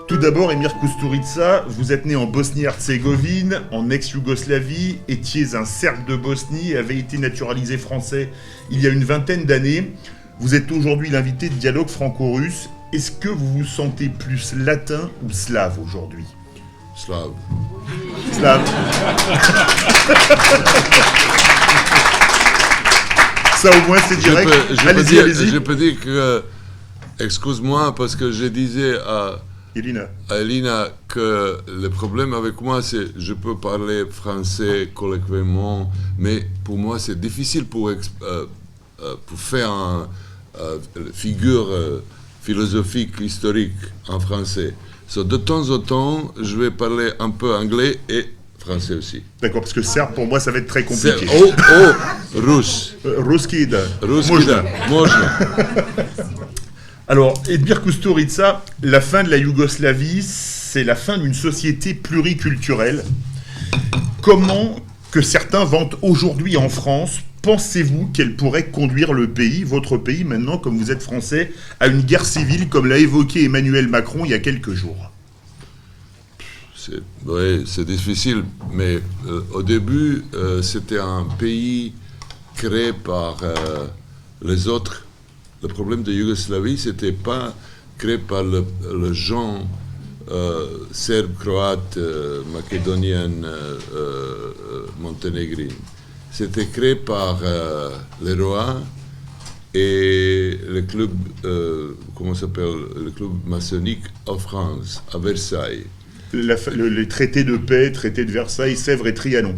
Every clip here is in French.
Tout d'abord, Emir Kusturica, vous êtes né en Bosnie-Herzégovine, en ex-Yougoslavie, étiez un Serbe de Bosnie et avez été naturalisé français il y a une vingtaine d'années. Vous êtes aujourd'hui l'invité de Dialogue franco-russe. Est-ce que vous vous sentez plus latin ou slave aujourd'hui ? Slave. Slave. Ça au moins c'est direct. Je peux dire que, excuse-moi, parce que je disais à Elina que le problème avec moi, c'est je peux parler français colloquialement, mais pour moi c'est difficile pour faire une figure philosophique, historique en français. So, de temps en temps, je vais parler un peu anglais et français aussi. D'accord, parce que serbe, pour moi, ça va être très compliqué. Russe. Ruskida. Ruskida. Можно. Alors, Edmir Kusturica, la fin de la Yougoslavie, c'est la fin d'une société pluriculturelle. Comment que certains vantent aujourd'hui en France, pensez-vous qu'elle pourrait conduire le pays, votre pays maintenant, comme vous êtes français, à une guerre civile, comme l'a évoqué Emmanuel Macron il y a quelques jours ? Oui, c'est difficile, mais au début, c'était un pays créé par les autres. Le problème de Yougoslavie, c'était pas créé par le gens serbes, croates, macédoniennes, monténégrines. C'était créé par les rois et le club, comment s'appelle, le club maçonnique en France, à Versailles. Les traités de paix, traités de Versailles, Sèvres et Trianon.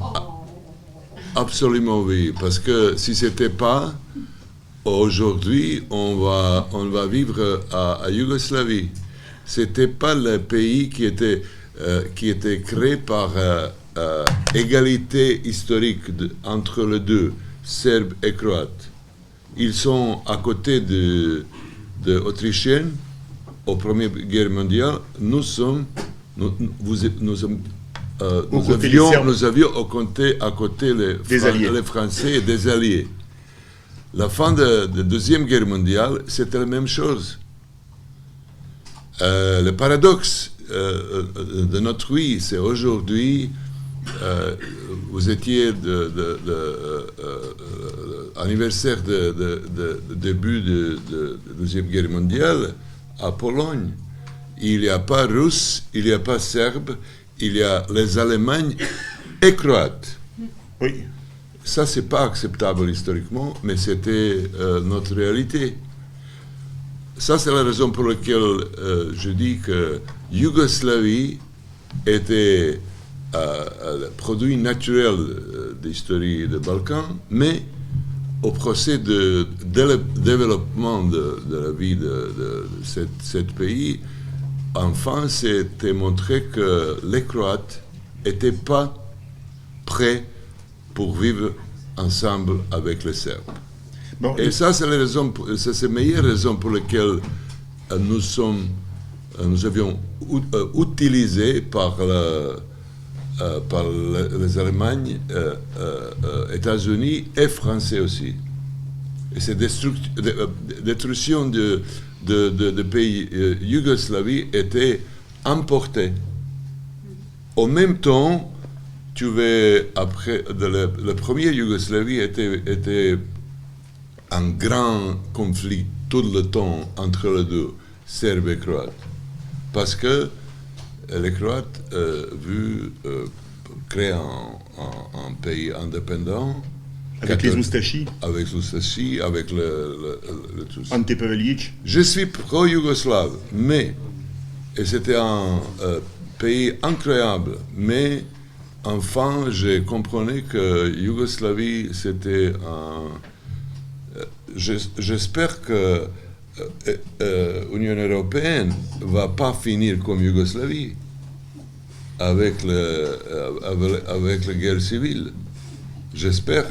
Absolument oui, parce que si c'était pas, aujourd'hui on va vivre à Yougoslavie. C'était pas le pays qui était créé par égalité historique entre les deux, Serbes et Croates. Ils sont à côté de Autrichiens au Première Guerre mondiale. Nous avions à côté les Français et des Alliés. La fin de la Deuxième Guerre mondiale, c'était la même chose. Le paradoxe de notre vie, c'est aujourd'hui, vous étiez anniversaire de début de la Deuxième Guerre mondiale à Pologne. Il n'y a pas Russes, il n'y a pas Serbes, il y a les Allemands et Croates. Oui. Ça, c'est pas acceptable historiquement, mais c'était notre réalité. Ça, c'est la raison pour laquelle je dis que Yougoslavie était le produit naturel de l'histoire des Balkans, mais au procès de développement de la vie de ce pays, enfin, c'était montré que les Croates n'étaient pas prêts pour vivre ensemble avec les Serbes. Bon, et ça, c'est la meilleure raison pour laquelle nous avions utilisé par les Allemands, États-Unis et Français aussi. Et cette destruction de pays Yougoslavie était importée. En même temps, la première Yougoslavie était un grand conflit tout le temps entre les deux, Serbes et Croates. Parce que les Croates voulaient créer un pays indépendant. Avec les Oustachis. Avec les Oustachis, avec le Ante Pavelić. Je suis pro-yougoslave, mais, et c'était un pays incroyable, mais enfin, j'ai compris que Yougoslavie, c'était un... J'espère que l'Union européenne ne va pas finir comme Yougoslavie avec la guerre civile. J'espère.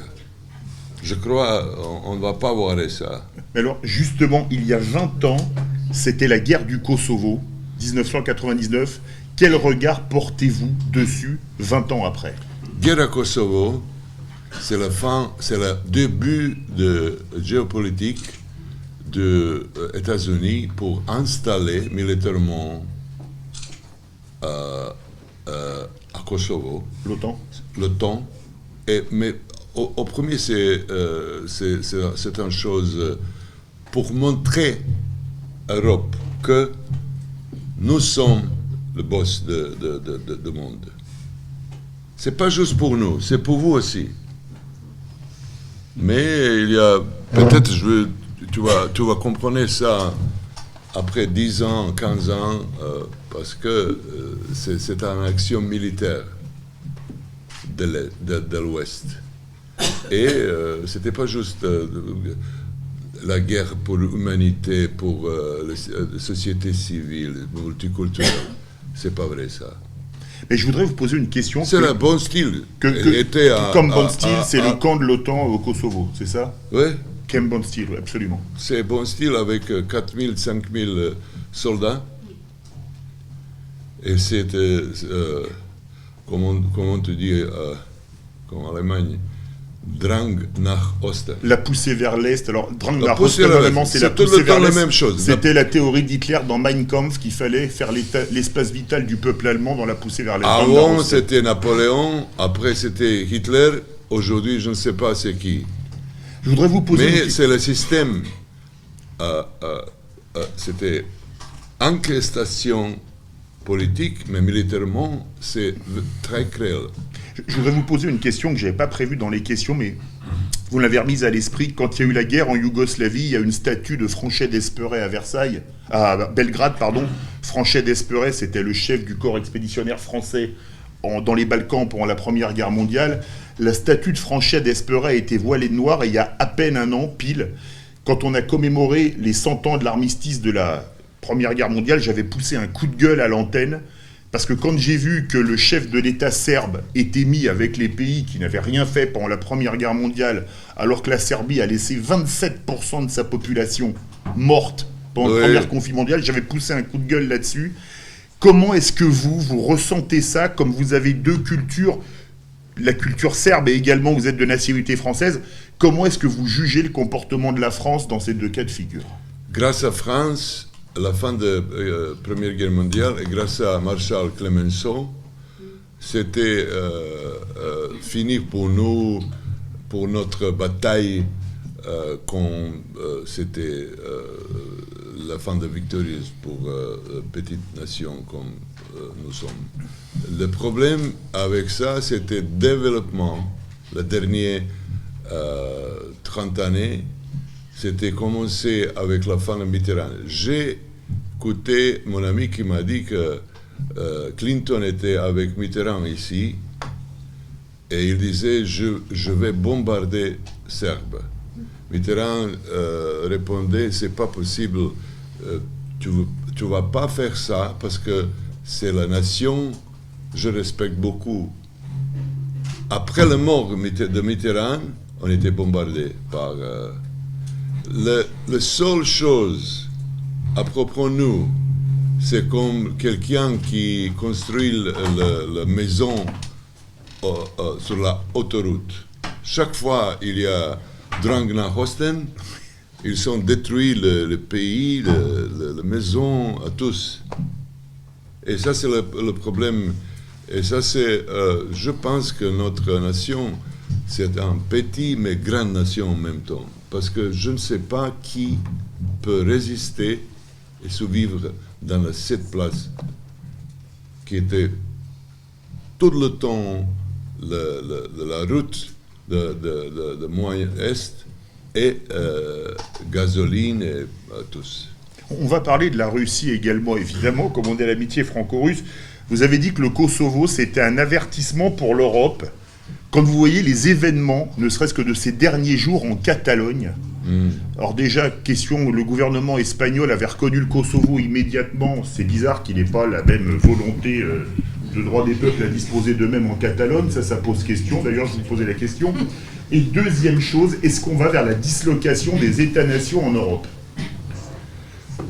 Je crois qu'on ne va pas voir ça. Mais alors, justement, il y a 20 ans, c'était la guerre du Kosovo, 1999. Quel regard portez-vous dessus 20 ans après ? Guerre à Kosovo, c'est le début de géopolitique des États-Unis pour installer militairement à Kosovo, l'OTAN. Mais au premier, c'est une chose pour montrer à l'Europe que nous sommes le boss du monde. C'est pas juste pour nous, c'est pour vous aussi. Mais il y a peut-être, tu vas comprendre ça après 10 ans, 15 ans, parce que c'est une action militaire de l'Ouest. Et c'était pas juste la guerre pour l'humanité, pour les sociétés civiles, multiculturelles. C'est pas vrai ça. Mais je voudrais vous poser une question. C'est le bon style. Comme bon style, c'est le camp de l'OTAN au Kosovo, c'est ça? Oui. Quel bon style, absolument. C'est bon style avec 4000, 5000 soldats. Et c'était, comment tu dis, comme en Allemagne, Drang nach Osten. La poussée vers l'Est. Alors, Drang nach Osten, vraiment, c'est la poussée vers l'Est. La même chose. C'était la théorie d'Hitler dans Mein Kampf qu'il fallait faire l'espace vital du peuple allemand dans la poussée vers l'Est. Avant, c'était Napoléon. Après, c'était Hitler. Aujourd'hui, je ne sais pas c'est qui. Je voudrais vous poser. Mais c'est le système. C'était encrestation politique, mais militairement, c'est très cruel. Je voudrais vous poser une question que je n'avais pas prévue dans les questions, mais vous l'avez remise à l'esprit. Quand il y a eu la guerre en Yougoslavie, il y a une statue de Franchet d'Esperet à Belgrade, pardon. Franchet d'Esperet, c'était le chef du corps expéditionnaire français dans les Balkans pendant la Première Guerre mondiale. La statue de Franchet d'Esperet a été voilée de noir, et il y a à peine un an, pile, quand on a commémoré les 100 ans de l'armistice de la Première Guerre mondiale, j'avais poussé un coup de gueule à l'antenne. Parce que quand j'ai vu que le chef de l'État serbe était mis avec les pays qui n'avaient rien fait pendant la Première Guerre mondiale, alors que la Serbie a laissé 27% de sa population morte pendant le premier conflit mondial, j'avais poussé un coup de gueule là-dessus. Comment est-ce que vous ressentez ça, comme vous avez deux cultures, la culture serbe et également vous êtes de nationalité française, comment est-ce que vous jugez le comportement de la France dans ces deux cas de figure? Grâce à France, à la fin de la Première Guerre mondiale, et grâce à Marshal Clemenceau, c'était fini pour nous, pour notre bataille, quand c'était la fin de victorieuse pour une petite nation comme nous sommes. Le problème avec ça, c'était le développement, les dernières 30 années. C'était commencé avec la fin de Mitterrand. J'ai écouté mon ami qui m'a dit que Clinton était avec Mitterrand ici et il disait je vais bombarder Serbes. Mitterrand répondait c'est pas possible, tu vas pas faire ça parce que c'est la nation, je respecte beaucoup. Après la mort de Mitterrand, on était bombardé par la seule chose à propos de nous, c'est comme quelqu'un qui construit la maison sur la autoroute. Chaque fois il y a Drang nach Osten, ils ont détruit le pays, la maison, à tous. Et ça c'est le problème. Et ça c'est, je pense que notre nation, c'est un petit mais grande nation en même temps. Parce que je ne sais pas qui peut résister et survivre dans cette place qui était tout le temps la route de Moyen-Est et gasoline et tous. On va parler de la Russie également, évidemment, comme on dit à l'amitié franco-russe. Vous avez dit que le Kosovo, c'était un avertissement pour l'Europe. Quand vous voyez les événements, ne serait-ce que de ces derniers jours en Catalogne, alors déjà, question, le gouvernement espagnol avait reconnu le Kosovo immédiatement. C'est bizarre qu'il n'ait pas la même volonté de droit des peuples à disposer d'eux-mêmes en Catalogne. Ça pose question. D'ailleurs, je vous posais la question. Et deuxième chose, est-ce qu'on va vers la dislocation des États-nations en Europe?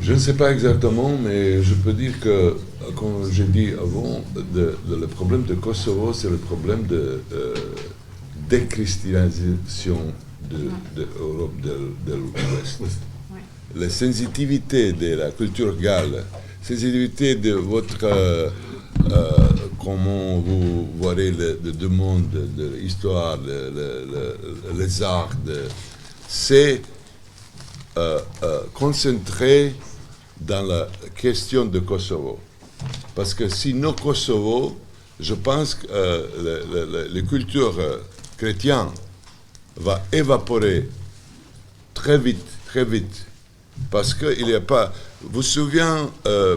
Je ne sais pas exactement, mais je peux dire que, comme j'ai dit avant, le problème de Kosovo, c'est le problème de déchristianisation de l'Europe de l'Ouest. La sensibilité de la culture gale, la sensibilité de votre comment vous voyez le deux mondes, l'histoire, les arts, c'est concentré dans la question de Kosovo. Parce que sinon Kosovo, je pense que la culture chrétienne va évaporer très vite. Parce qu'il n'y a pas... Vous vous souvenez,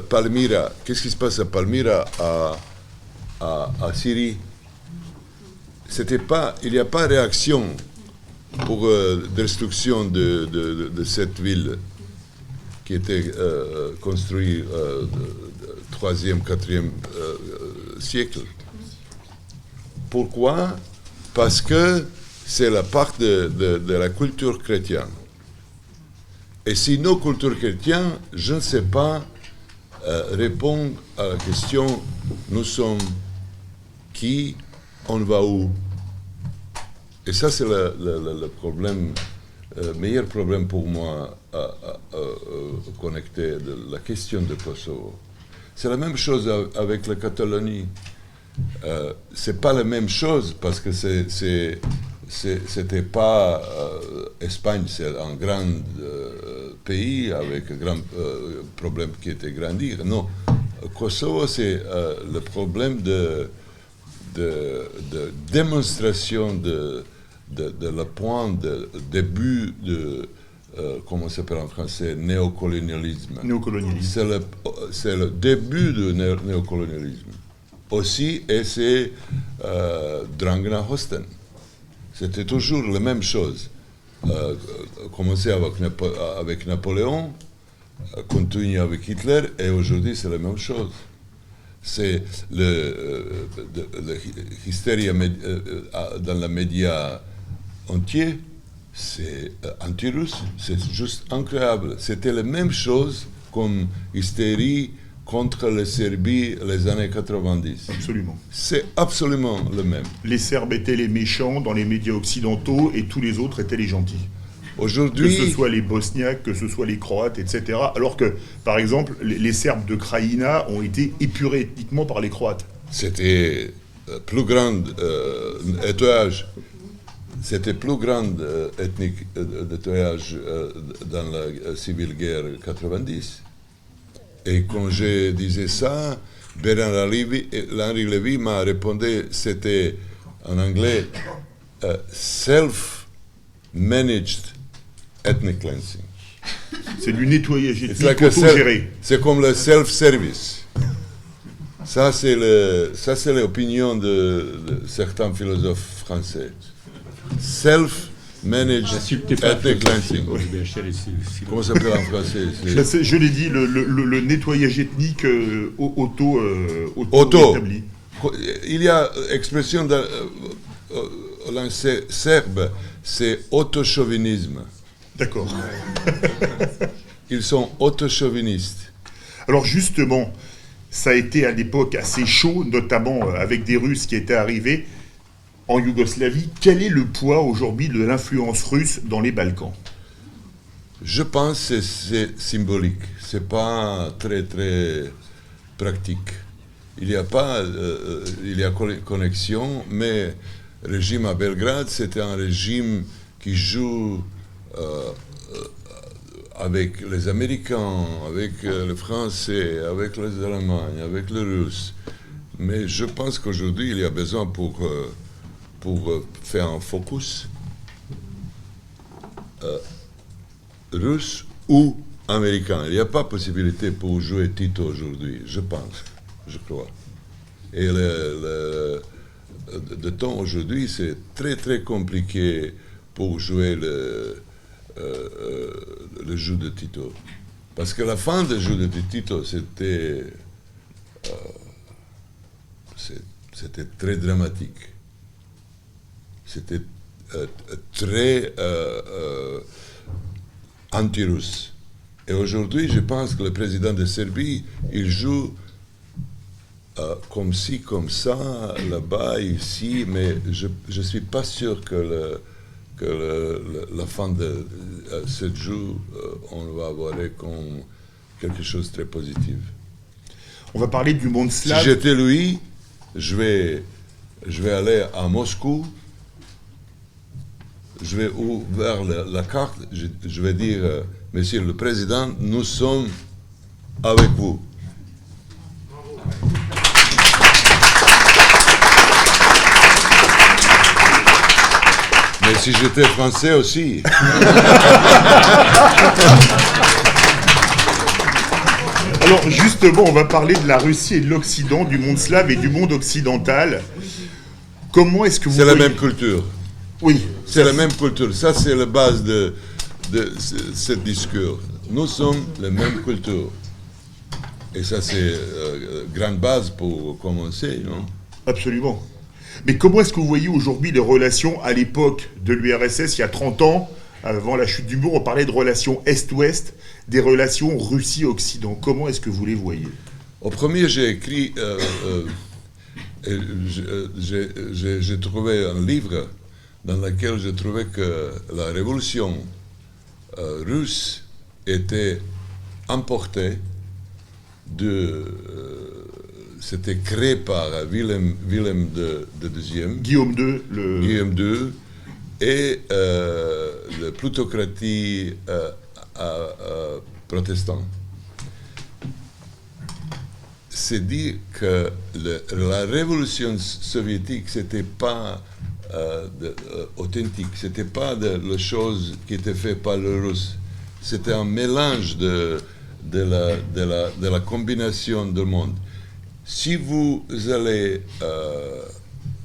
Palmyra, qu'est-ce qui se passe à Palmyra, à Syrie? Il n'y a pas de réaction pour destruction de cette ville qui était construite 3e, 4e siècle. Pourquoi? Parce que c'est la part de la culture chrétienne. Et si nos cultures chrétiennes, je ne sais pas répondre à la question, nous sommes qui, on va où? Et ça, c'est le problème, meilleur problème pour moi à connecter de la question de Kosovo. C'est la même chose avec la Catalogne. C'est pas la même chose parce que c'était pas Espagne, c'est un grand pays avec un grand problème qui était grandir. Non, Kosovo, c'est le problème de démonstration de la point de début de comment ça s'appelle en français, néocolonialisme. C'est le début du néocolonialisme. Aussi, et c'est Dragana Hosten. C'était toujours la même chose. Commencer avec Napoléon, continuer avec Hitler, et aujourd'hui c'est la même chose. C'est l'hystérie dans les médias entiers, c'est anti-russe, c'est juste incroyable. C'était la même chose comme hystérie contre la Serbie les années 90. Absolument. C'est absolument le même. Les Serbes étaient les méchants dans les médias occidentaux et tous les autres étaient les gentils. Aujourd'hui, que ce soit les Bosniaques, que ce soit les Croates, etc. Alors que, par exemple, les Serbes de Krajina ont été épurés ethniquement par les Croates. C'était plus grand nettoyage. C'était plus grand ethnique nettoyage dans la civile guerre 90. Et quand je disais ça, Bernard Henri Lévy m'a répondu, c'était en anglais, self-managed ethnic cleansing. C'est du nettoyage ethnique auto-géré. C'est comme le self-service. Ça, c'est l'opinion de certains philosophes français. Self-managed ethnic cleansing. Comment ça s'appelle en français? Je l'ai dit, le nettoyage ethnique auto-établi. Il y a expression de serbe, c'est autochauvinisme. D'accord. Ils sont autochauvinistes. Alors justement, ça a été à l'époque assez chaud, notamment avec des Russes qui étaient arrivés en Yougoslavie. Quel est le poids aujourd'hui de l'influence russe dans les Balkans? Je pense que c'est symbolique. C'est pas très très pratique. Il y a connexion, mais le régime à Belgrade, c'était un régime qui joue avec les Américains, avec les Français, avec les Allemands, avec les Russes. Mais je pense qu'aujourd'hui, il y a besoin pour faire un focus russe ou américain. Il n'y a pas possibilité pour jouer Tito aujourd'hui, je pense, je crois. Et le temps aujourd'hui, c'est très très compliqué pour jouer le jeu de Tito. Parce que la fin du jeu de Tito, c'était très dramatique. C'était très anti-russe. Et aujourd'hui, je pense que le président de Serbie, il joue comme ci, comme ça, là-bas, ici, mais je ne suis pas sûr que la fin de ce jeu, on va voir comme quelque chose de très positif. On va parler du monde Si slave. j'étais lui, je vais aller à Moscou, je vais ouvrir la carte, je vais dire, Monsieur le Président, nous sommes avec vous. Mais si j'étais français aussi. Alors justement, on va parler de la Russie et de l'Occident, du monde slave et du monde occidental. Comment est-ce que vous C'est la voyez- même culture. Oui, C'est la même culture. Ça, c'est la base de ce discours. Nous sommes la même culture. Et ça, c'est grande base pour commencer, non? absolument. Mais comment est-ce que vous voyez aujourd'hui les relations à l'époque de l'URSS, il y a 30 ans, avant la chute du mur, on parlait de relations Est-Ouest, des relations Russie-Occident. Comment est-ce que vous les voyez? Au premier, j'ai écrit, j'ai trouvé un livre dans lequel je trouvais que la révolution russe était emportée c'était créé par Willem II, Guillaume II, le... Guillaume II, et la plutocratie protestante. C'est dire que la révolution soviétique, c'était pas authentique, c'était pas la chose qui était faite par les Russes. C'était un mélange de la combinaison du monde. Si vous allez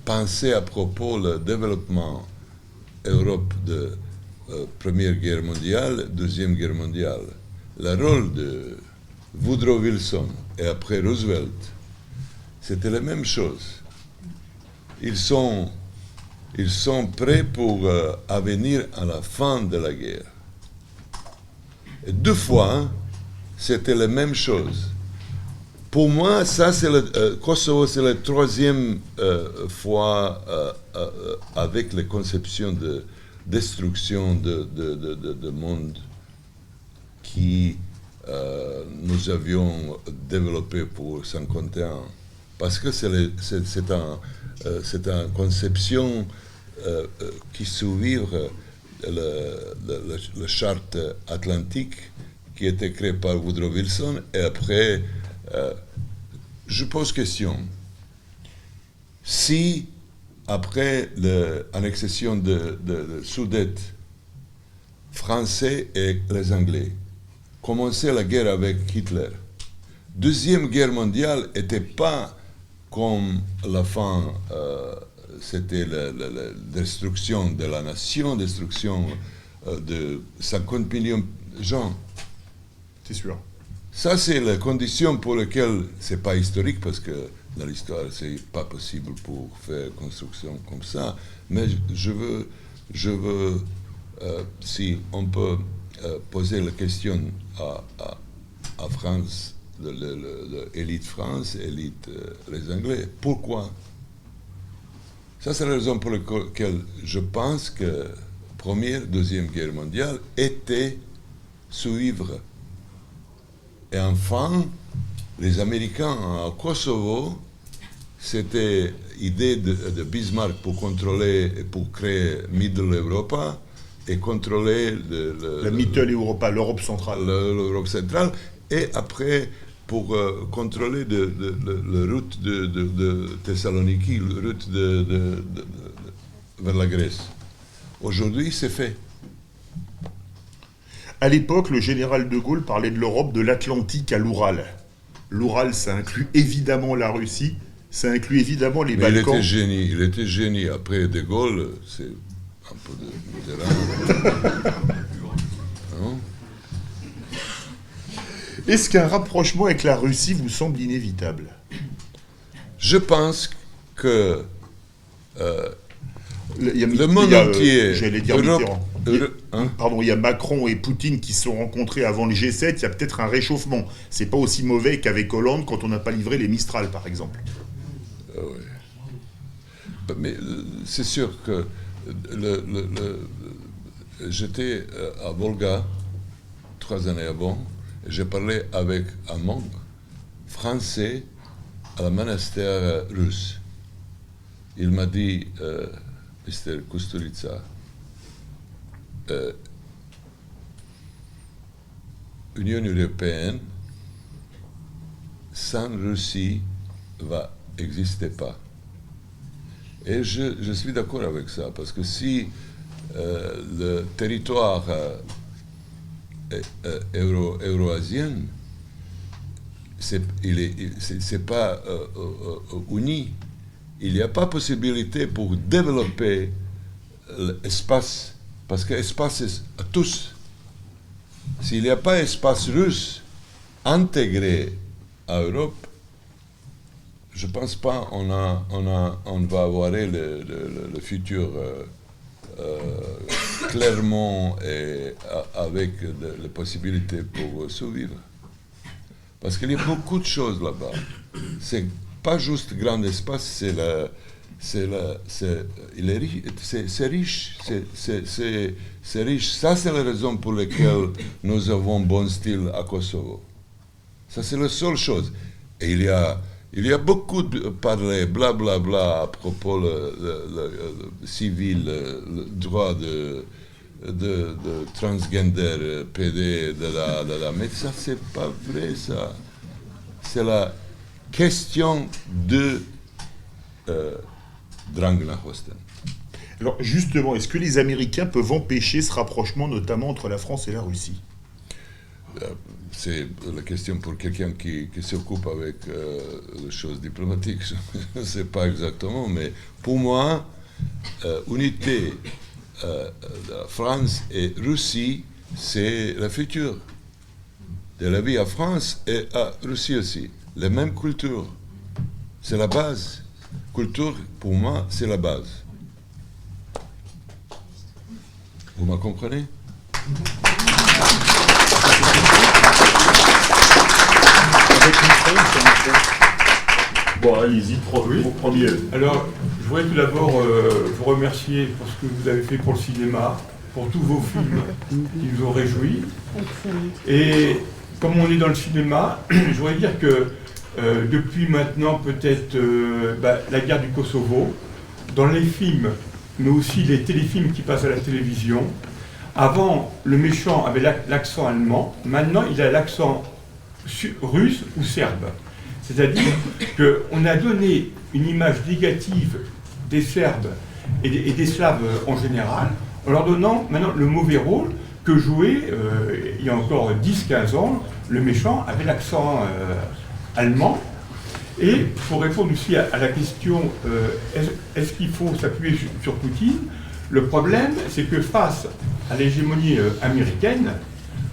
penser à propos du développement Europe de Première Guerre mondiale, Deuxième Guerre mondiale, le rôle de Woodrow Wilson et après Roosevelt, c'était la même chose. Ils sont prêts pour venir à la fin de la guerre. Et deux fois, hein, c'était la même chose. Pour moi, ça, c'est Kosovo, c'est la troisième fois avec les conceptions de destruction de monde qui nous avions développé pour 51. Parce que c'est une conception qui suit la charte atlantique qui a été créée par Woodrow Wilson et après je pose question. Si, après l'annexion de Sudète, Français et les Anglais commençaient la guerre avec Hitler, Deuxième Guerre mondiale n'était pas comme la fin, c'était la destruction de la nation, destruction de 50 millions de gens. C'est sûr. Ça, c'est la condition pour laquelle c'est pas historique, parce que dans l'histoire, c'est pas possible pour faire construction comme ça. Mais je veux si on peut poser la question à France, l'élite France, l'élite les Anglais, pourquoi? Ça, c'est la raison pour laquelle je pense que Première, Deuxième Guerre mondiale était suivre. Et enfin, les Américains à Kosovo, c'était l'idée de Bismarck pour contrôler, pour créer Middle Europa et contrôler la Middle Europa, l'Europe centrale. L'Europe centrale, et après pour contrôler la route de Thessaloniki, la route vers la Grèce. Aujourd'hui, c'est fait. À l'époque, le général de Gaulle parlait de l'Europe de l'Atlantique à l'Oural. L'Oural, ça inclut évidemment la Russie, ça inclut évidemment les Balkans. Il était génie. Après de Gaulle, c'est un peu de Mitterrand. Non? Est-ce qu'un rapprochement avec la Russie vous semble inévitable? Je pense que le monde entier, j'allais dire Europe, Mitterrand. Pardon, il y a Macron et Poutine qui se sont rencontrés avant le G7, il y a peut-être un réchauffement. C'est pas aussi mauvais qu'avec Hollande quand on n'a pas livré les Mistral, par exemple. Oui. Mais c'est sûr que j'étais à Volga 3 années avant, et j'ai parlé avec un monk français à un monastère russe. Il m'a dit, Mr. Kusturica, l'Union européenne sans Russie va n'exister pas. Et je suis d'accord avec ça, parce que si le territoire euro-asien, c'est pas uni, il n'y a pas possibilité pour développer l'espace, parce que l'espace est à tous. S'il n'y a pas d'espace russe intégré à l'Europe, je ne pense pas on va avoir le futur clairement et avec les possibilités pour survivre. Parce qu'il y a beaucoup de choses là-bas. C'est pas juste grand espace, c'est riche. C'est riche. Ça, c'est la raison pour laquelle nous avons bon style à Kosovo. Ça, c'est la seule chose. Et il y a beaucoup de parler, blablabla, bla, bla, à propos le civil, le droit de transgender, PD, mais ça, c'est pas vrai, ça. C'est la question de Drangna-Hosten. Alors, justement, est-ce que les Américains peuvent empêcher ce rapprochement, notamment entre la France et la Russie ? C'est la question pour quelqu'un qui s'occupe avec les choses diplomatiques. Je ne sais pas exactement, mais pour moi, unité de France et Russie, c'est le futur de la vie à France et à Russie aussi. La même culture, c'est la base. Culture, pour moi, c'est la base. Vous me comprenez ? Bon, allez-y, premier. Alors, je voudrais tout d'abord vous remercier pour ce que vous avez fait pour le cinéma, pour tous vos films qui nous ont réjouis. Et comme on est dans le cinéma, je voudrais dire que depuis maintenant peut-être la guerre du Kosovo, dans les films, mais aussi les téléfilms qui passent à la télévision, avant, le méchant avait l'accent allemand, maintenant il a l'accent russe ou serbe. C'est-à-dire qu'on a donné une image négative des Serbes et des Slaves en général, en leur donnant maintenant le mauvais rôle que jouait, il y a encore 10-15 ans, le méchant avait l'accent allemand. Et pour répondre aussi à la question, est-ce qu'il faut s'appuyer sur Poutine ? Le problème, c'est que face à l'hégémonie américaine,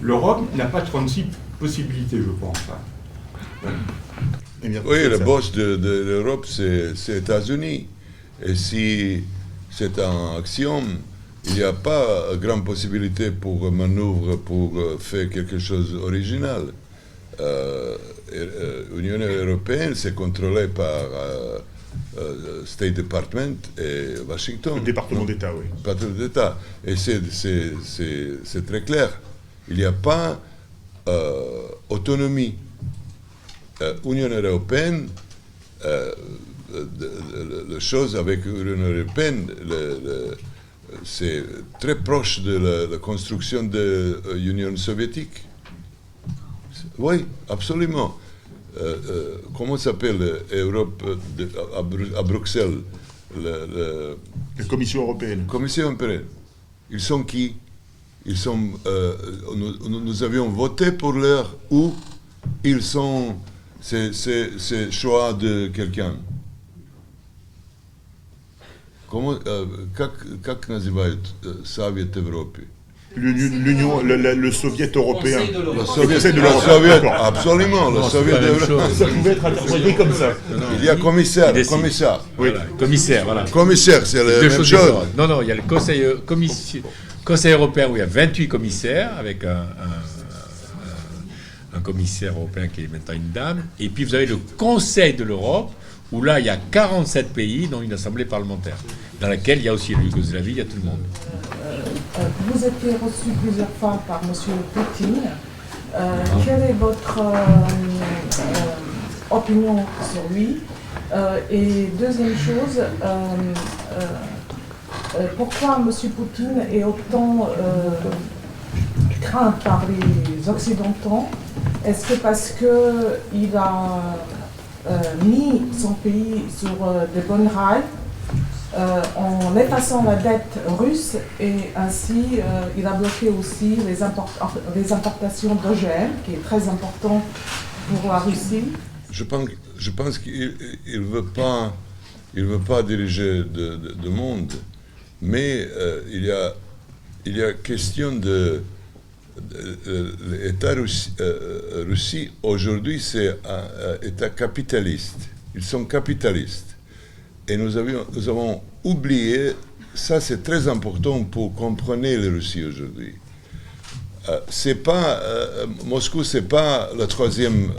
l'Europe n'a pas 36 possibilités, je pense. Voilà. Oui, le boss de l'Europe, c'est les États-Unis. Et si c'est un axiome, il n'y a pas grande possibilité pour manœuvre, pour faire quelque chose d'original. L'Union européenne, c'est contrôlé par State Department et Washington. Le département d'État, oui. Le département d'État. Et c'est très clair. Il n'y a pas autonomie. Union européenne, la chose avec l'Union européenne, c'est très proche de la construction de l'Union soviétique. Oui, absolument. Comment s'appelle l'Europe à Bruxelles La Commission européenne. Commission européenne. Ils sont qui? Ils sont. Nous avions voté pour leur ou ils sont. C'est choix de quelqu'un. Comment, как называют Совет Европы? L'Union, le Soviet européen. Le Soviet de de l'Europe. l'Europe, D'accord. absolument, le Soviet de l'Europe. Ça pouvait être interprété comme ça. Il y a commissaire, décide. commissaire. Oui. Voilà, commissaire, voilà. Commissaire, c'est la Deux même choses chose. différentes. Non, non, il y a le Conseil européen où il y a 28 commissaires, avec un commissaire européen qui est maintenant une dame. Et puis vous avez le Conseil de l'Europe, où là, il y a 47 pays, dont une assemblée parlementaire, dans laquelle il y a aussi la Yougoslavie, il y a tout le monde. Vous étiez reçu plusieurs fois par M. Poutine. Quelle est votre opinion sur lui. Et deuxième chose, pourquoi M. Poutine est autant craint par les Occidentaux? Est-ce que parce qu'il a mis son pays sur de bonnes rails en effaçant la dette russe et ainsi il a bloqué aussi les importations d'OGM, qui est très important pour la Russie? Je pense qu'il ne veut pas diriger le monde, mais il y a question de l'État Russie aujourd'hui, c'est un État capitaliste. Ils sont capitalistes. Et nous avons oublié, ça c'est très important pour comprendre la Russie aujourd'hui. Moscou, c'est pas la troisième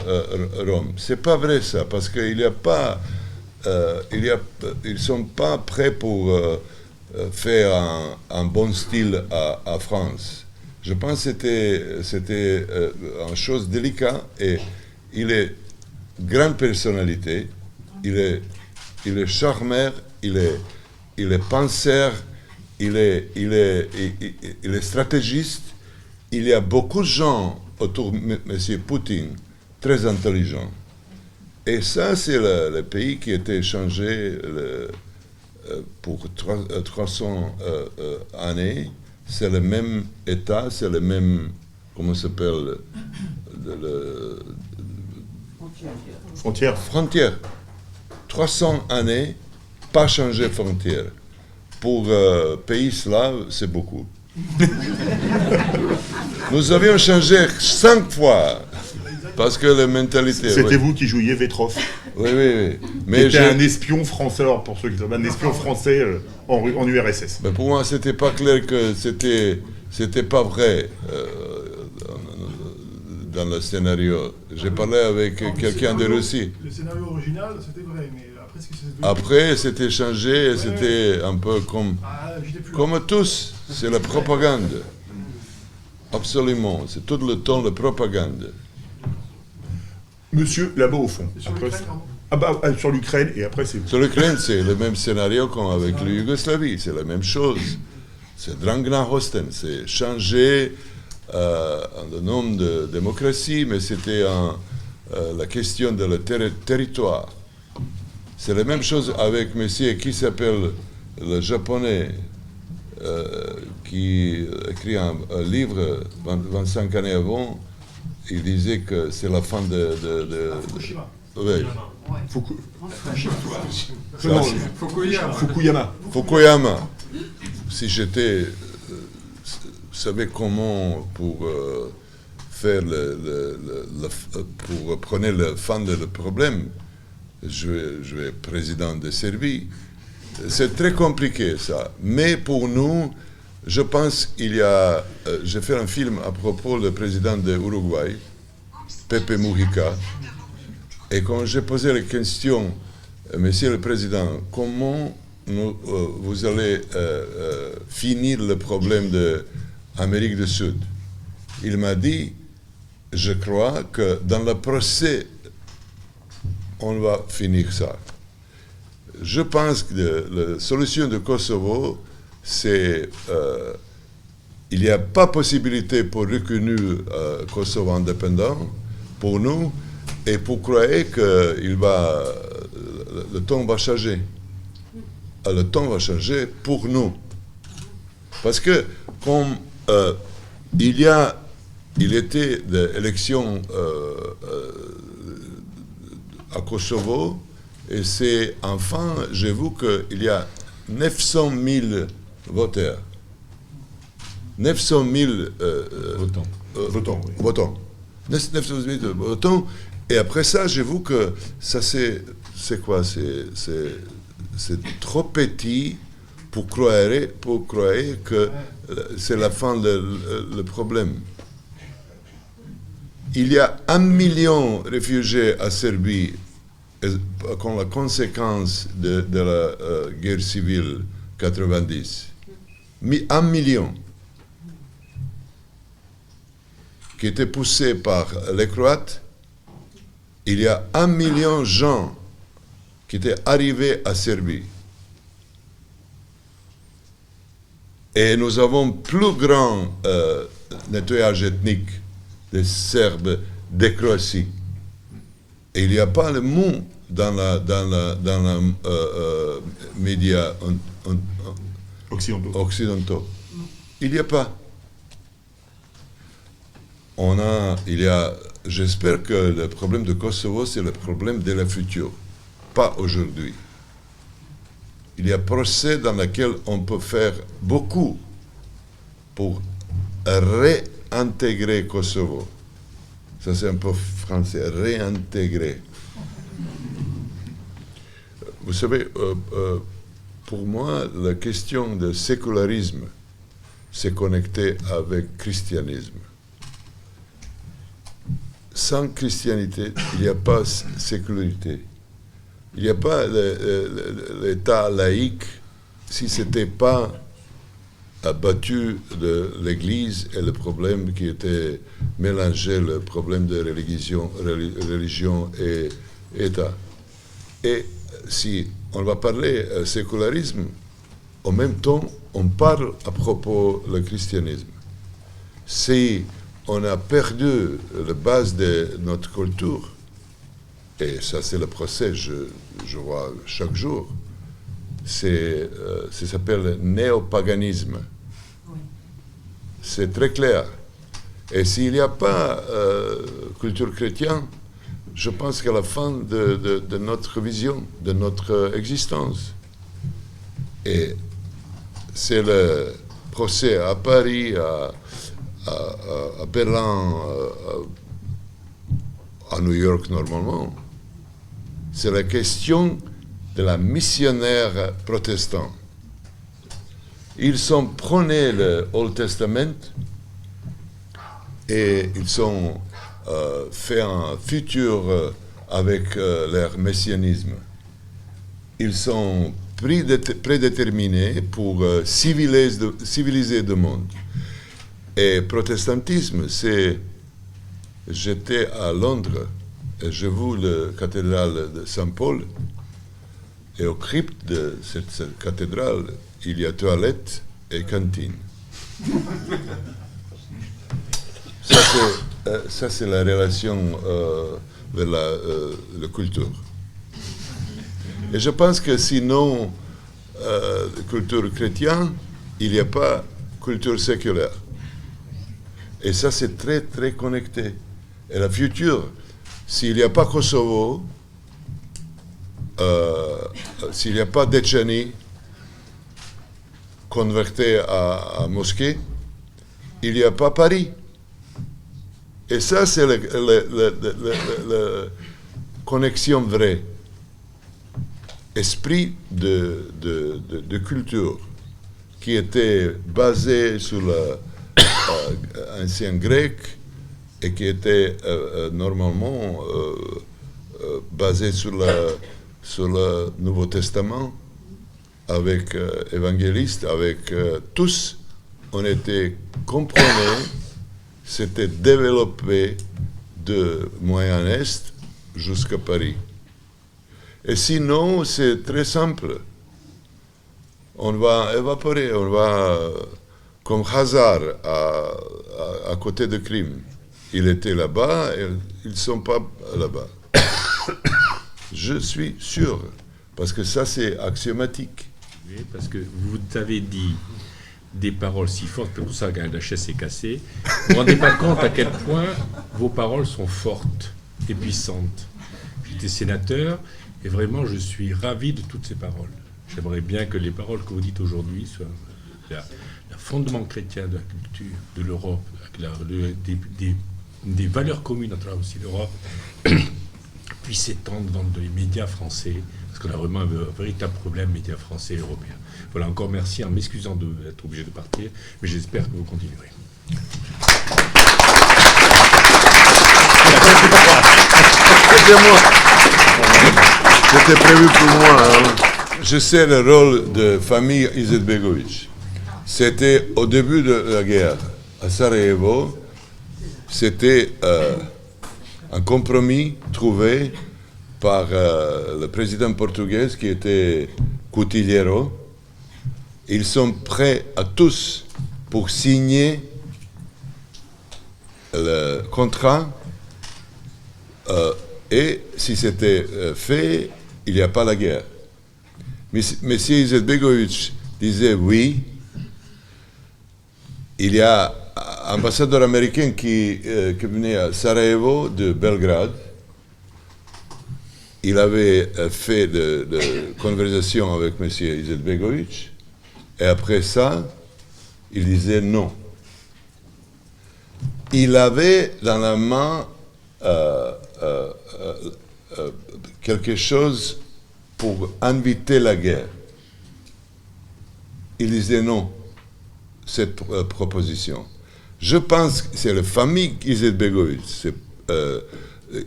Rome. C'est pas vrai ça, parce qu'ils sont pas prêts pour faire un bon style à France. Je pense que c'était une chose délicate, et il est grande personnalité, il est charmeur, il est penseur, il est stratégiste. Il y a beaucoup de gens autour de M. Poutine, très intelligents. Et ça, c'est le pays qui a été changé pour 300 années. C'est le même État, c'est le même, comment ça s'appelle, Frontière. 300 années, pas changer frontière. Pour pays slave, c'est beaucoup. Nous avions changé 5 fois, parce que la mentalité... C'était vous qui jouiez Vetrov. Oui. Mais c'était un espion français, alors pour ceux qui savent, un espion français en URSS. Mais pour moi, c'était pas clair que c'était pas vrai dans le scénario. J'ai parlé avec quelqu'un de Russie. Le scénario original, c'était vrai, mais après, ce que c'est devenu... Après, c'était changé, c'était un peu comme tous. C'est la propagande. Absolument. C'est tout le temps la propagande. Monsieur, là-bas au fond. Sur l'Ukraine, sur l'Ukraine, et après c'est... Sur l'Ukraine, c'est le même scénario qu'avec la Yougoslavie. C'est la même chose. C'est Drangna-Hosten. C'est changer le nom de démocratie, mais c'était la question de le territoire. C'est la même chose avec monsieur qui s'appelle le japonais, qui écrit un livre 25 années avant. Il disait que c'est la fin de Fukushima. Oui. Fukuyama. Si j'étais... savais comment pour faire pour prendre la fin du problème, je vais président de Serbie. C'est très compliqué ça. Mais pour nous, je pense qu'il y a... j'ai fait un film à propos du président de l'Uruguay, Pepe Mujica, et quand j'ai posé la question, Monsieur le Président, comment vous allez finir le problème de l'Amérique du Sud? Il m'a dit, je crois que dans le procès, on va finir ça. Je pense que la solution de Kosovo, c'est il n'y a pas possibilité pour reconnaître Kosovo indépendant pour nous, et pour croire que le temps va changer. Le temps va changer pour nous. Parce que comme il était des élections à Kosovo, et c'est enfin, j'avoue qu'il y a 900 000 voteurs. 900 000 votants. 900 000 votants. Et après ça, j'avoue que ça c'est quoi? C'est trop petit pour croire que c'est la fin du problème. Il y a 1 million de réfugiés à Serbie comme la conséquence de la guerre civile 90. 1 million qui était poussé par les Croates il y a 1 million de gens qui étaient arrivés à Serbie. Et nous avons plus grand nettoyage ethnique des Serbes de Croatie. Et il n'y a pas le mot dans la médias occidentaux. Il n'y a pas. J'espère que le problème de Kosovo, c'est le problème de la future, pas aujourd'hui. Il y a un procès dans lequel on peut faire beaucoup pour réintégrer Kosovo. Ça, c'est un peu français, réintégrer. Vous savez, pour moi, la question de sécularisme, c'est connecté avec christianisme. Sans christianité, il n'y a pas sécularité. Il n'y a pas l'État laïque si ce n'était pas abattu de l'Église et le problème qui était mélangé, le problème de religion et État. Et si on va parler sécularisme, en même temps, on parle à propos du christianisme. Si on a perdu la base de notre culture, et ça c'est le procès, je vois chaque jour, ça s'appelle le néopaganisme. Oui. C'est très clair. Et s'il n'y a pas culture chrétienne, je pense qu'à la fin de notre vision, de notre existence. Et c'est le procès à Paris, à Berlin, à New York normalement. C'est la question de la missionnaire protestant. Ils ont prôné le Old Testament et ils ont fait un futur avec leur messianisme. Ils sont prédéterminés pour civiliser le monde. Et protestantisme, c'est... J'étais à Londres et j'ai vu la cathédrale de Saint-Paul. Et au crypte de cette cathédrale, il y a toilette et cantine. Ça, c'est la relation de la culture. Et je pense que sinon, culture chrétienne, il n'y a pas culture séculaire. Et ça, c'est très, très connecté. Et la future, s'il n'y a pas Kosovo, s'il n'y a pas Tchétchénie convertie à mosquée, il n'y a pas Paris. Et ça, c'est la connexion vraie. Esprit de culture qui était basé sur l'ancien grec et qui était normalement basé sur le Nouveau Testament, avec évangélistes, avec tous, on était comprenés, c'était développé de Moyen-Est jusqu'à Paris. Et sinon, c'est très simple. On va évaporer, on va, comme Hazar, à côté de Crime. Il était là-bas et ils ne sont pas là-bas. Je suis sûr, parce que ça, c'est axiomatique. Oui, parce que vous avez dit des paroles si fortes, c'est pour ça que la chaise s'est cassée. Vous ne vous rendez pas compte à quel point vos paroles sont fortes et puissantes. J'étais sénateur et vraiment, je suis ravi de toutes ces paroles. J'aimerais bien que les paroles que vous dites aujourd'hui soient le fondement chrétien de la culture de l'Europe, des valeurs communes entre aussi l'Europe, puissent s'étendre dans les médias français, parce qu'on a vraiment un véritable problème médias français et européens. Voilà, encore merci en m'excusant d'être obligé de partir, mais j'espère que vous continuerez. C'était prévu pour moi. Hein. Je sais le rôle de famille Izetbegovic. C'était au début de la guerre à Sarajevo. C'était un compromis trouvé par le président portugais qui était Coutinho. Ils sont prêts à tous pour signer le contrat et si c'était fait, il n'y a pas la guerre. Mais M. Izetbegovic disait oui. Il y a un ambassadeur américain qui venait à Sarajevo de Belgrade. Il avait fait de conversation avec M. Izetbegovic et après ça, il disait non. Il avait dans la main quelque chose pour inviter la guerre. Il disait non, cette proposition. Je pense que c'est la famille Izetbegovic.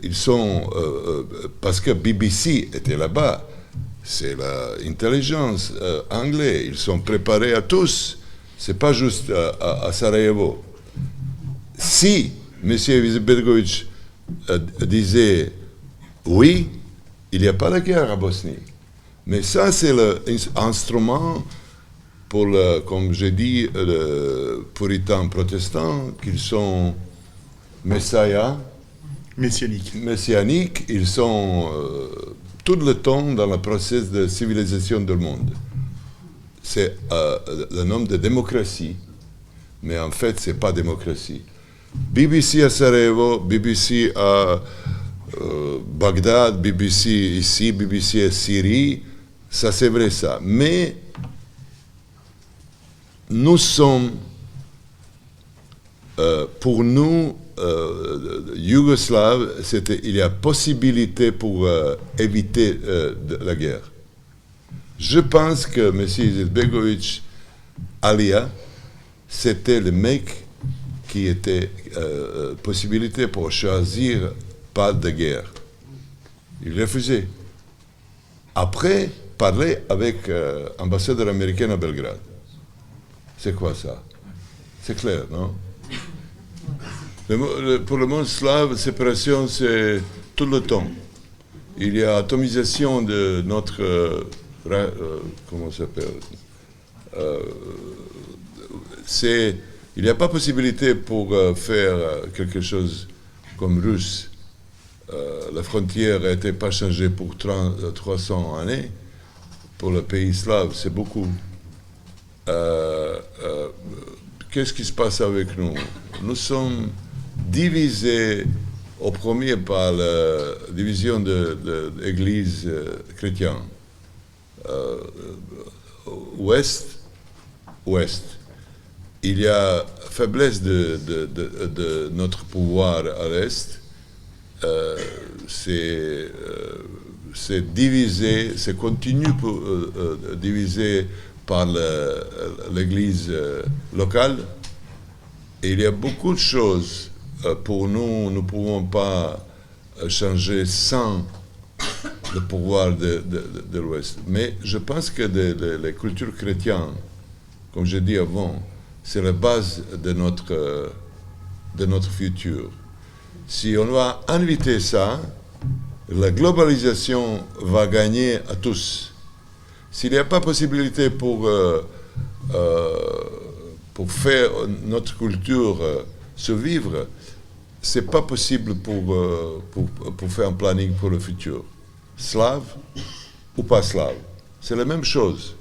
Ils sont, parce que BBC était là-bas, c'est l'intelligence anglaise, ils sont préparés à tous, c'est pas juste à Sarajevo. Si M. Izetbegovic disait oui, il n'y a pas de guerre à Bosnie. Mais ça, c'est l'instrument pour, comme j'ai dit, les puritains protestants, qu'ils sont messianiques, ils sont tout le temps dans le processus de civilisation du monde. C'est le nom de démocratie, mais en fait, ce n'est pas démocratie. BBC à Sarajevo, BBC à Bagdad, BBC ici, BBC à Syrie, ça c'est vrai ça. Mais nous sommes, pour nous, Yougoslaves, il y a possibilité pour éviter la guerre. Je pense que M. Izetbegovic, Alia, c'était le mec qui était possibilité pour choisir pas de guerre. Il refusait. Après, parler avec l'ambassadeur américain à Belgrade. C'est quoi ça? C'est clair, non? Pour le monde slave, séparation, c'est tout le temps. Il y a atomisation de notre... comment ça s'appelle? Il n'y a pas possibilité pour faire quelque chose comme russe. La frontière n'était pas changée pour 300 années. Pour le pays slave, c'est beaucoup. Qu'est-ce qui se passe avec nous? Nous sommes divisés au premier par la division de l'Église chrétienne. Ouest. Il y a faiblesse de notre pouvoir à l'Est. C'est divisé, c'est continue pour divisé par l'Église locale. Et il y a beaucoup de choses pour nous ne pouvons pas changer sans le pouvoir de l'Ouest. Mais je pense que les cultures chrétiennes, comme j'ai dit avant, c'est la base de notre futur. Si on va inviter ça, la globalisation va gagner à tous. S'il n'y a pas possibilité pour faire notre culture survivre, c'est pas possible pour faire un planning pour le futur. Slave ou pas slave, c'est la même chose.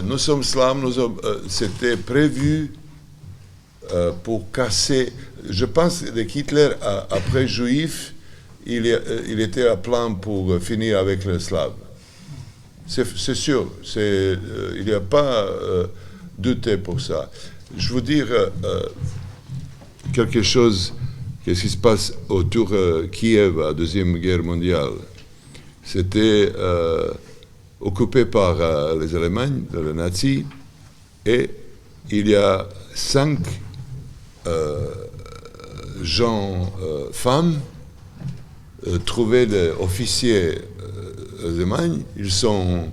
Nous sommes slaves, c'était prévu pour casser. Je pense que Hitler, après juif, il était à plan pour finir avec les slaves. C'est sûr, il n'y a pas douter pour ça. Je veux dire quelque chose, qu'est-ce qui se passe autour de Kiev à la Deuxième Guerre mondiale. C'était occupé par les Allemands, les nazis, et il y a 5 femmes trouvées des officiers allemands. Ils sont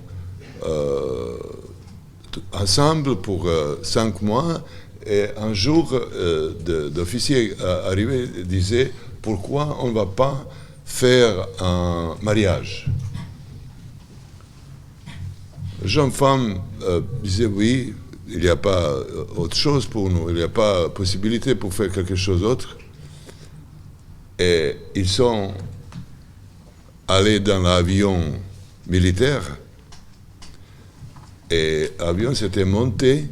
ensemble pour 5 mois, et un jour, d'officier arrivé disait pourquoi on ne va pas faire un mariage? Jeune femme disait oui, il n'y a pas autre chose pour nous, il n'y a pas possibilité pour faire quelque chose d'autre. Et ils sont allés dans l'avion militaire et l'avion s'était monté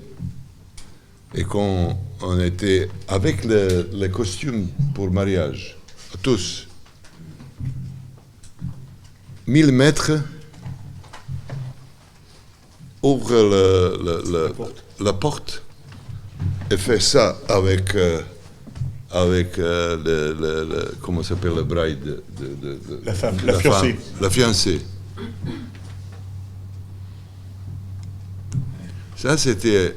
et quand on était avec les costumes pour mariage, tous, 1000 mètres, ouvre la porte et fait ça avec comment s'appelle le bride La femme, la fiancée. La fiancée. Ça, c'était...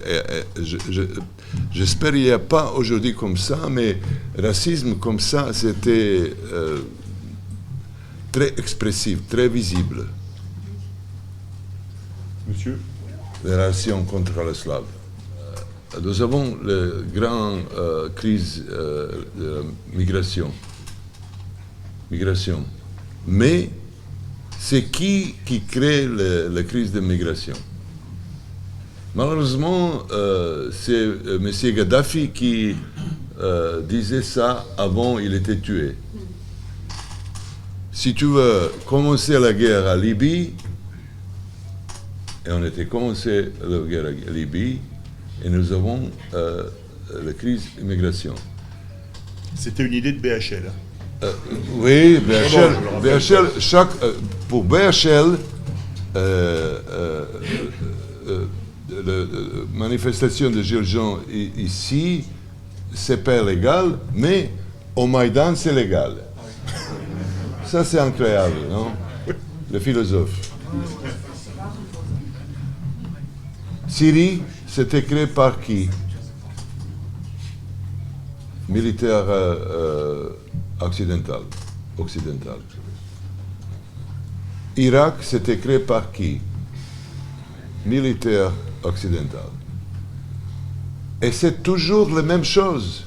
J'espère qu'il n'y a pas aujourd'hui comme ça, mais racisme comme ça, c'était très expressif, très visible. Monsieur? Les relations contre les Slaves. Nous avons la grande crise de la migration. Mais c'est qui crée la crise de migration? Malheureusement, c'est M. Gaddafi qui disait ça avant il était tué. Si tu veux commencer la guerre à Libye, et on était commencé la guerre à Libye, et nous avons la crise d'immigration. C'était une idée de BHL. Oui, BHL, pour BHL, la manifestation de Gilets jaunes ici, c'est pas légal, mais au Maïdan, c'est légal. Ça, c'est incroyable, non? Le philosophe. Syrie, c'était créé par qui? Militaire occidental. Irak, c'était créé par qui? Militaire occidental. Et c'est toujours la même chose.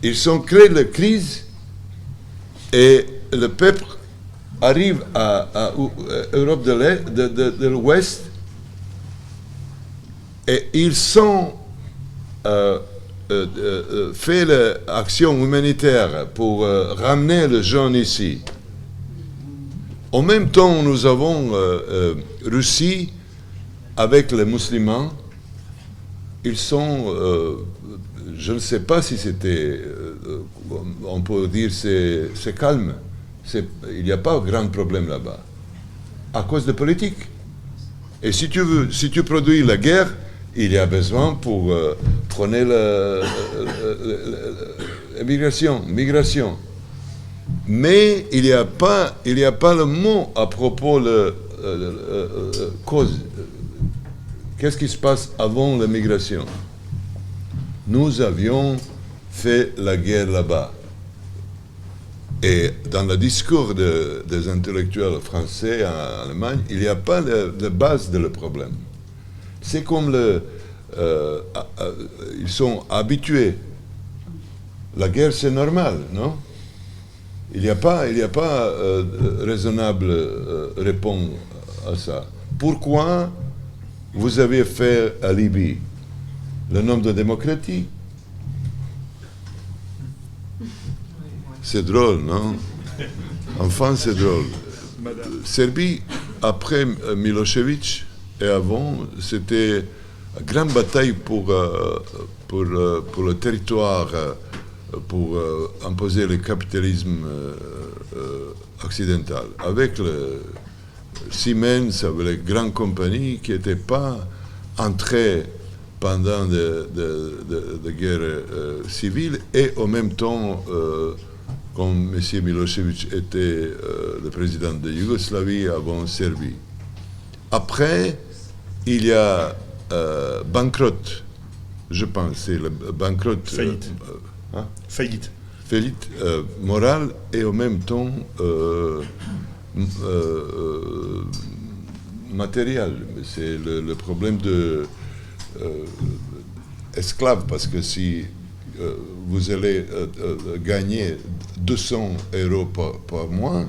Ils ont créé la crise et le peuple arrive à Europe de l'Ouest et ils ont fait l'action humanitaire pour ramener les gens ici. En même temps, nous avons Russie avec les musulmans. Ils sont, je ne sais pas si c'était, on peut dire c'est calme. Il n'y a pas de grand problème là-bas. À cause de politique. Et si tu produis la guerre, il y a besoin pour prôner migration. Mais il n'y a pas le mot à propos de cause. Qu'est-ce qui se passe avant la migration? Nous avions fait la guerre là-bas. Et dans le discours des intellectuels français en Allemagne, il n'y a pas de base de le problème. C'est comme ils sont habitués. La guerre, c'est normal, non? Il n'y a pas raisonnable répondre à ça. Pourquoi vous avez fait à Libye le nom de démocratie? C'est drôle, non? Enfin, c'est drôle. Serbie, après Milosevic et avant, c'était une grande bataille pour le territoire, pour imposer le capitalisme occidental. Avec le Siemens, avec les grandes compagnies qui n'étaient pas entrées pendant la guerre civile et en même temps, comme M. Milosevic était le président de Yougoslavie avant Serbie. Après, il y a banqueroute, je pense, c'est le banqueroute. Faillite. Faillite. Morale et en même temps matériel. C'est le problème de esclaves, parce que si vous allez gagner 200 euros par mois,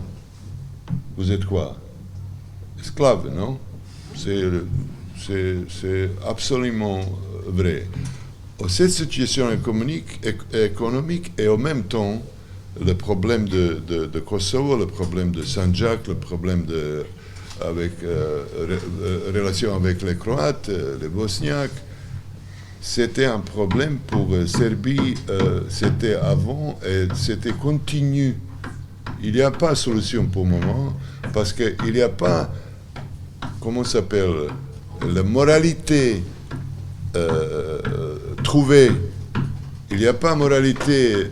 vous êtes quoi? Esclave, non? C'est absolument vrai. Cette situation économique et en même temps le problème de Kosovo, le problème de Sandjak, le problème relation avec les Croates, les Bosniaques, c'était un problème pour Serbie, c'était avant et c'était continu. Il n'y a pas de solution pour le moment parce qu'il n'y a pas, comment ça s'appelle, la moralité trouvée. Il n'y a pas de moralité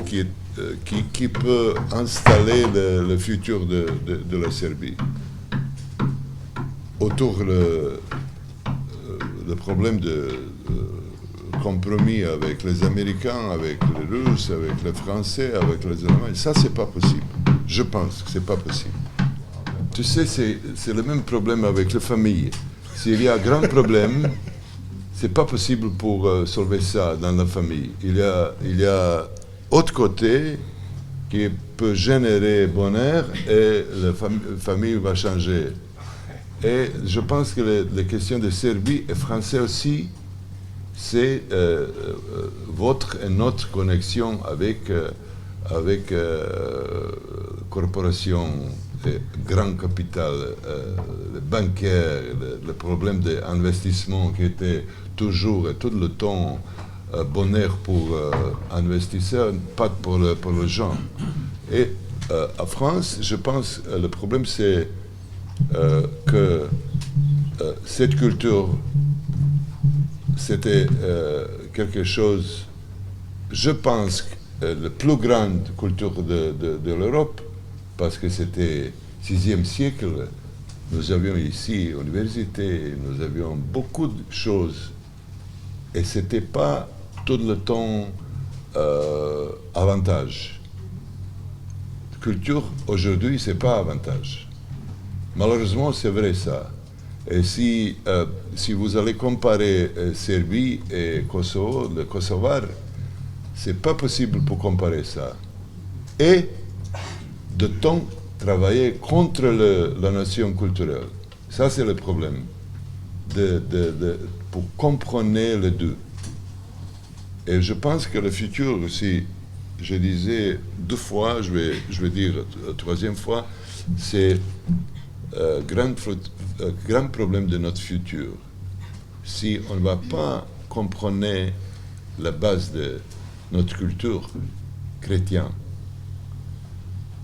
qui peut installer le futur de la Serbie. Autour le problème de compromis avec les Américains, avec les Russes, avec les Français, avec les Allemands, ça c'est pas possible. Je pense que c'est pas possible. Tu sais, c'est le même problème avec les familles. S'il y a un grand problème, c'est pas possible pour sauver ça dans la famille. Il y a autre côté qui peut générer bonheur et la famille va changer. Et je pense que les questions de Serbie et français aussi, c'est votre et notre connexion avec corporations, grand capital, les banquiers, le problème d'investissement qui était toujours et tout le temps bonheur pour investisseurs, pas pour les gens. Et en France, je pense que le problème c'est que cette culture, c'était quelque chose, je pense, la plus grande culture de l'Europe, parce que c'était 6e siècle, nous avions ici université, nous avions beaucoup de choses, et ce n'était pas tout le temps avantage. Culture, aujourd'hui, ce n'est pas avantage. Malheureusement, c'est vrai ça. Et si vous allez comparer Serbie et Kosovo, le Kosovar, c'est pas possible pour comparer ça. Et de temps travailler contre la nation culturelle. Ça, c'est le problème. Pour comprendre les deux. Et je pense que le futur, si je disais 2 fois, je vais dire la 3e fois, c'est grand problème de notre futur. Si on ne va pas comprendre la base de notre culture chrétienne,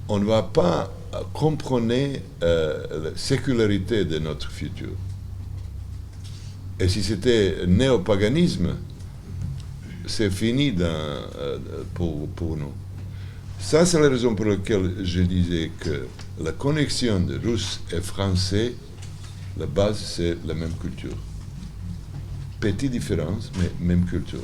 on ne va pas comprendre la sécularité de notre futur. Et si c'était néopaganisme, c'est fini pour nous. Ça, c'est la raison pour laquelle je disais que la connexion de Russes et Français, la base, c'est la même culture. Petite différence, mais même culture.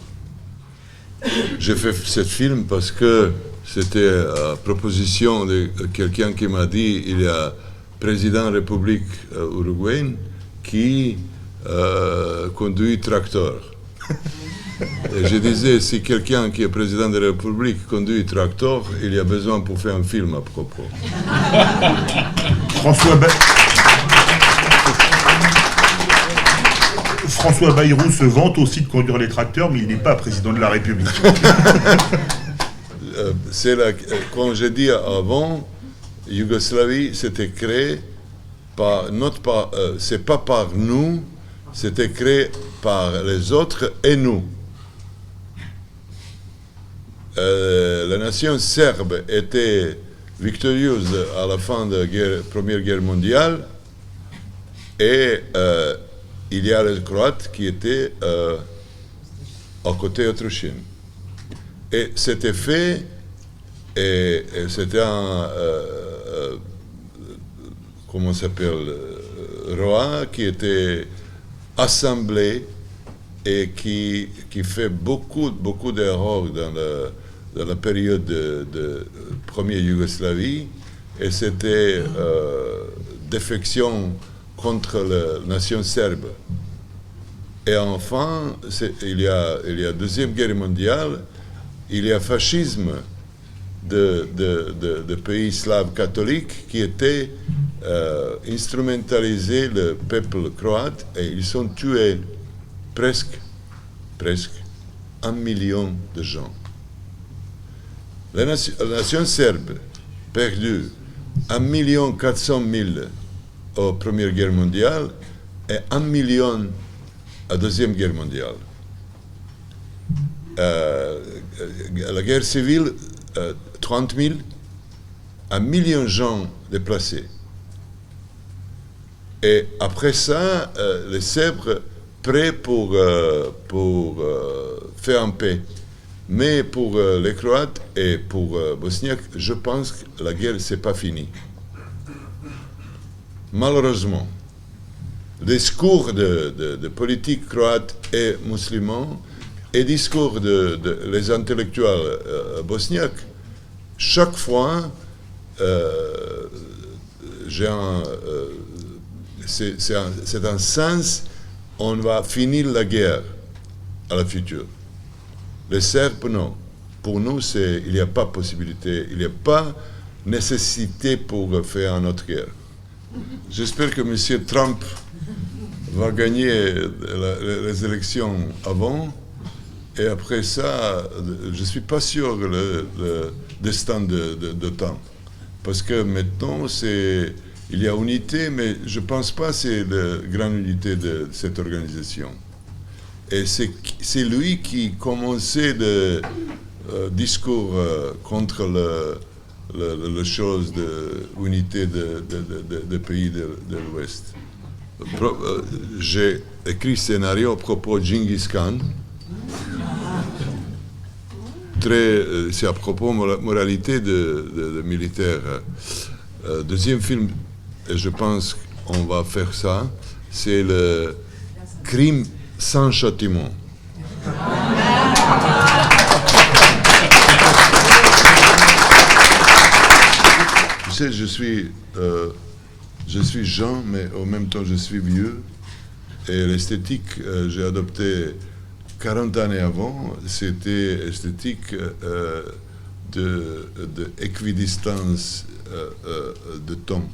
J'ai fait ce film parce que c'était à proposition de quelqu'un qui m'a dit il y a président de la République uruguayenne qui conduit tracteur. Et je disais, si quelqu'un qui est président de la République conduit tracteur, il y a besoin pour faire un film à propos. François Bayrou se vante aussi de conduire les tracteurs, mais il n'est pas président de la République. Comme j'ai dit avant, Yougoslavie, c'était créé c'est pas par nous, c'était créé par les autres et nous. La nation serbe était victorieuse à la fin de la Première Guerre mondiale et il y a les Croates qui étaient à côté autrichien. Et c'était fait, et c'était un, comment ça s'appelle, roi qui était assemblé et qui fait beaucoup d'erreurs dans la période de première Yougoslavie, et c'était défection contre la nation serbe. Et enfin, il y a Deuxième Guerre mondiale, il y a fascisme de pays slaves catholiques qui étaient instrumentalisés le peuple croate et ils ont tué presque 1 million de gens. La nation serbe perdu 1 400 000 aux Première Guerre mondiale et 1 million à Deuxième Guerre mondiale. La guerre civile, 30 000, 1 million de gens déplacés. Et après ça, les Serbes prêts pour faire un paix. Mais pour les Croates et pour Bosniaques, je pense que la guerre, c'est pas fini. Malheureusement, les discours de politique croate et musulmans et discours les intellectuels bosniaques, chaque fois, c'est un sens, on va finir la guerre à la future. Les Serbes, non. Pour nous, il n'y a pas possibilité, il n'y a pas nécessité pour faire une autre guerre. J'espère que M. Trump va gagner les élections avant, et après ça, je ne suis pas sûr le destin d'OTAN. Parce que maintenant, il y a unité, mais je ne pense pas que c'est la grande unité de cette organisation. Et c'est lui qui commençait le discours contre la chose de l'unité des pays de l'Ouest. J'ai écrit un scénario à propos de Genghis Khan. C'est à propos de la moralité de militaire. Deuxième film, et je pense qu'on va faire ça, c'est le crime sans châtiment. Tu sais, je suis jeune, mais en même temps je suis vieux. Et l'esthétique, j'ai adopté 40 années avant, c'était l'esthétique d'équidistance de temps.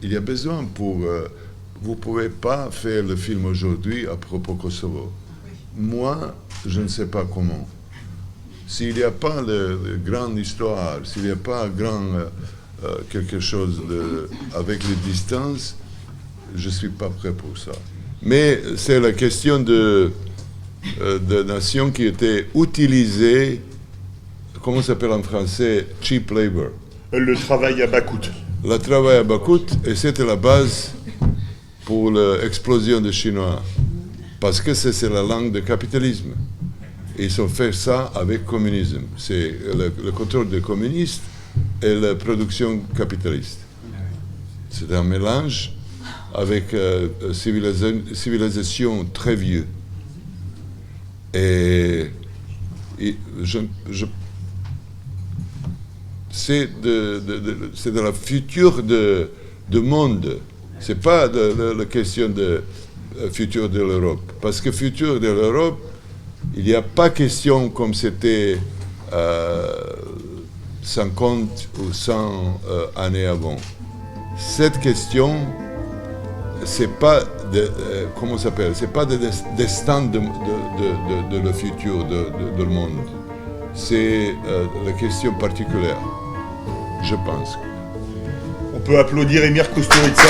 Il y a besoin pour... vous ne pouvez pas faire le film aujourd'hui à propos Kosovo. Moi, je ne sais pas comment. S'il n'y a pas de grande histoire, s'il n'y a pas quelque chose avec les distances, je ne suis pas prêt pour ça. Mais c'est la question de nations qui étaient utilisées, comment ça s'appelle en français, cheap labor. Le travail à bas coût. Le travail à bas coût, et c'était la base pour l'explosion des Chinois. Parce que c'est la langue du capitalisme. Ils ont fait ça avec le communisme. C'est le contrôle des communistes et la production capitaliste. C'est un mélange avec civilisation très vieux. Et c'est de la future du monde. C'est pas la question de futur de l'Europe. Parce que futur de l'Europe, il n'y a pas question comme c'était 50 ou 100 années avant. Cette question, c'est pas comment ça s'appelle, c'est pas le destin de le futur du monde. C'est la question particulière, je pense. On peut applaudir Emir Kusturica.